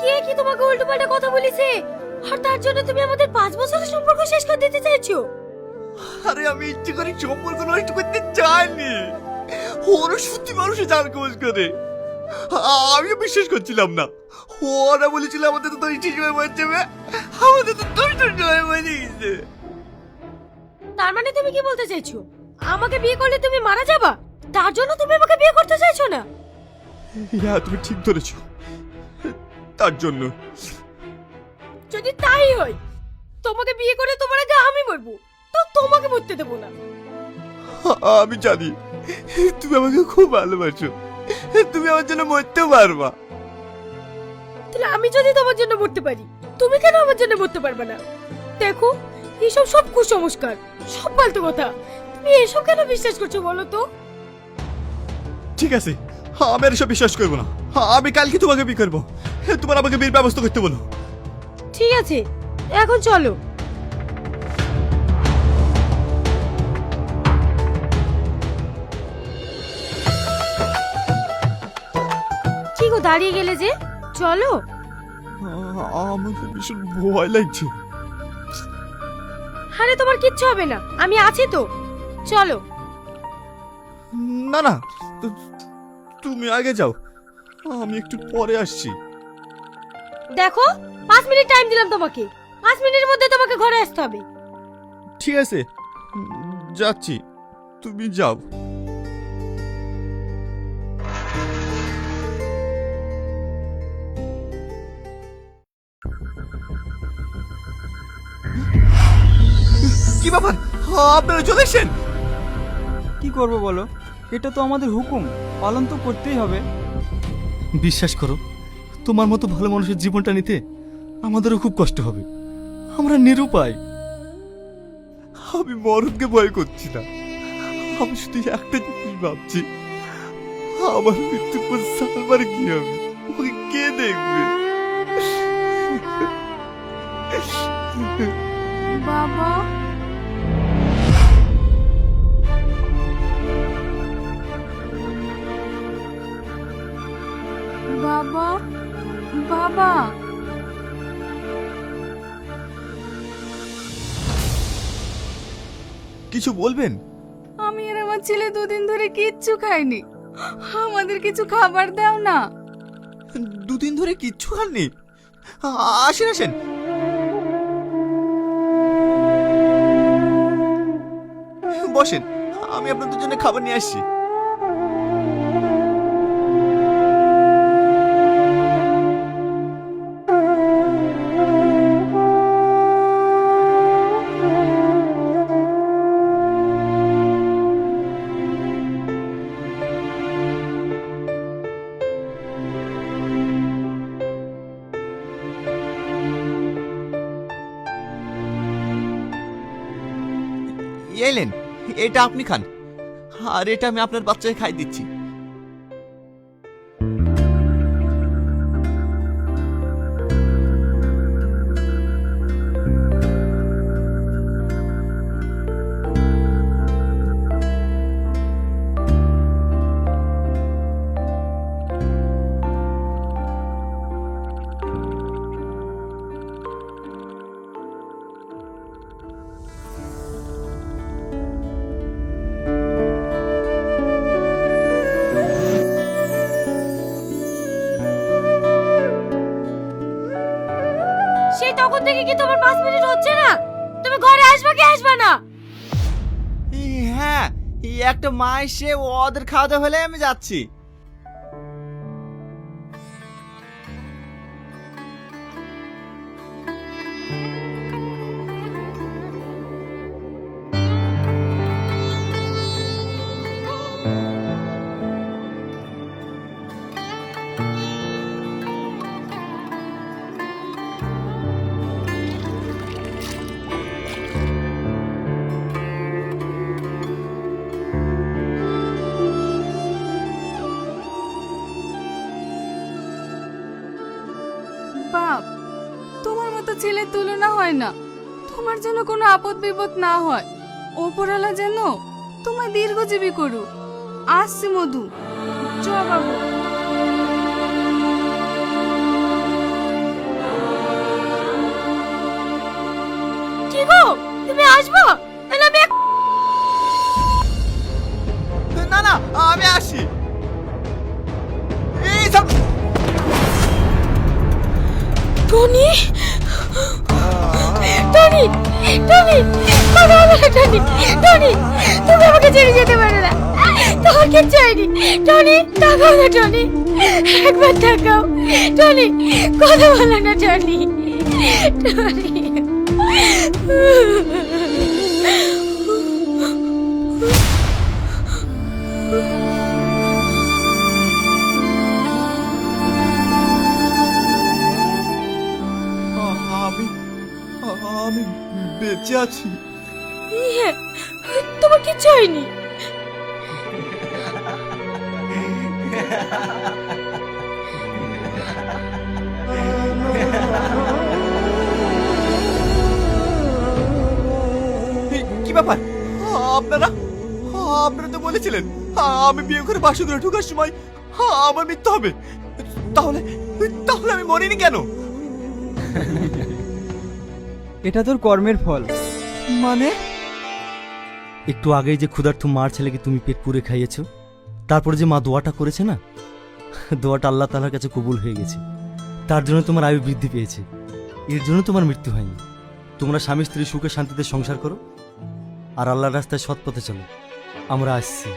কে কি তোমাকে উল্টোপাল্টা কথা বলেছে আর তার জন্য তুমি আমাদের 5 বছরের সম্পর্ক শেষ করে দিতে চাইছো? আরে আমি ইচ্ছে করে সম্পর্ক নষ্ট করতে চাইনি। ওরা সত্যি মানুষের জান খোঁজ করে। আমিও বিশ্বাস করছিলাম না। ওরা বলেছিল আমাদের তো দশটি সময় মরে যাবে, আমাদের তো 10টা সময় মরে গেছে। তার মানে তুমি কি বলতে চাইছো আমাকে বিয়ে করলে তুমি মারা যাবা, তার জন্য তুমি আমাকে বিয়ে করতে চাইছো না? হ্যাঁ তুমি ঠিক ধরেছো, তার জন্য। যদি তাই হয় তোমাকে বিয়ে করে তোমার আগে আমি মরবো, তো তোমাকে মরতে দেবো না। আমি জানি তুমি আমাকে খুব ভালোবাসো, তুমি আমার জন্য মরতেও পারবা। তাহলে আমি যদি তোমার জন্য মরতে পারি, তুমি কেন আমার জন্য মরতে পারবে না? দেখো এসব সব কুসংস্কার, সব ফালতু কথা। তুমি এসব কেন বিশ্বাস করছো বলো তো? ঠিক আছে, আমি আর এসব বিশ্বাস করবো না। আমি কালকে তোমাকে বিয়ে করবো, তোমার আমাকে বিয়ের ব্যবস্থা করতে বলো। ঠিক আছে, এখন চলো। কি গো দাঁড়িয়ে গেলে যে, চলো। আমার ভীষণ ভয় লাগছে। আরে তোমার কিচ্ছু হবে না, আমি আছি তো, চলো। না না, তুমি আগে যাও, আমি একটু পরে আসছি। দেখো 5 মিনিট টাইম দিলাম তোমাকে, 5 মিনিটের মধ্যে তোমাকে ঘরে আসতে হবে। ঠিক আছে, যাচ্ছি, তুমি যাও। কি ব্যাপার, আপনারা চলে এসেছেন? কি করব বলো, এটা তো আমাদের হুকুম, পালন তো করতেই হবে। বিশ্বাস করো, তোমার মতো ভালো মানুষের জীবনটা নিতে আমাদেরও খুব কষ্ট হবে, আমরা নিরুপায়। আমি মরণকে ভয় করছি না, আমি শুধু একটা জিনিস ভাবছি, আমার মৃত্যুর পর সালমার কি হবে, ওকে কে দেখবে? বাবা, বাবা, বাবা। কিছু বলবেন? আমি আর আমার ছেলে 2 দিন ধরে কিচ্ছু খাইনি, আমাদের কিছু খাবার দাও না। 2 দিন ধরে কিচ্ছু খাননি? আসেন আসেন। বসেন, আমি আপনাদের জন্য খাবার নিয়ে আসছি। এলেন, এটা আপনি খান, আর এটা আমি আপনার বাচ্চাকে খাই দিচ্ছি। সেই তখন থেকে কি তোমার 5 মিনিট হচ্ছে না? তুমি ঘরে আসবে কি আসবে না? হ্যাঁ, একটা মা এসে ওদের খাওয়া দাওয়া হলে আমি যাচ্ছি। বাপ, তোমার মতো ছেলের তুলনা হয় না, তোমার জন্য কোনো আপদ বিপদ না হয়, ওপরওয়ালা যেন তোমায় দীর্ঘজীবী করুক। আসছি মধু, চ বাবু। আসবো তাহলে আমি না না আমি আসি। এই সব টনি টনি টনি কথা বলো না টনি টনি তুমি আমাকে ছেড়ে যেতে পারো না তোমার কিচ্ছু হয়নি টনি তাকাও না টনি একবার তাকাও টনি কথা বলো না টনি টনি আমি আমি বেঁচে আছি। হ্যাঁ, তোমার কিচ্ছু হয়নি কি ব্যাপার? আপনারা আপনারা তো বলেছিলেন আমি বিয়ে করে বাসুদেবে ঢোকার সময় আমার মৃত্যু হবে। তাহলে তাহলে আমি মরিনি কেন? এটা তোর কর্মের ফল। মানে একটু আগেই যে ক্ষুধার্ত মার ছেলেকে তুমি পেট পুরে খাইয়েছো, তারপরে যে মা দোয়াটা করেছে না, দোয়াটা আল্লাহ তাআলার কাছে কবুল হয়ে গেছে। তার জন্য তোমার আয়ু বৃদ্ধি পেয়েছে, এর জন্য তোমার মৃত্যু হয়নি। তোমরা স্বামী স্ত্রী সুখে শান্তিতে সংসার করো আর আল্লাহর রাস্তায় সৎ পথে চলো। আমরা আসছি।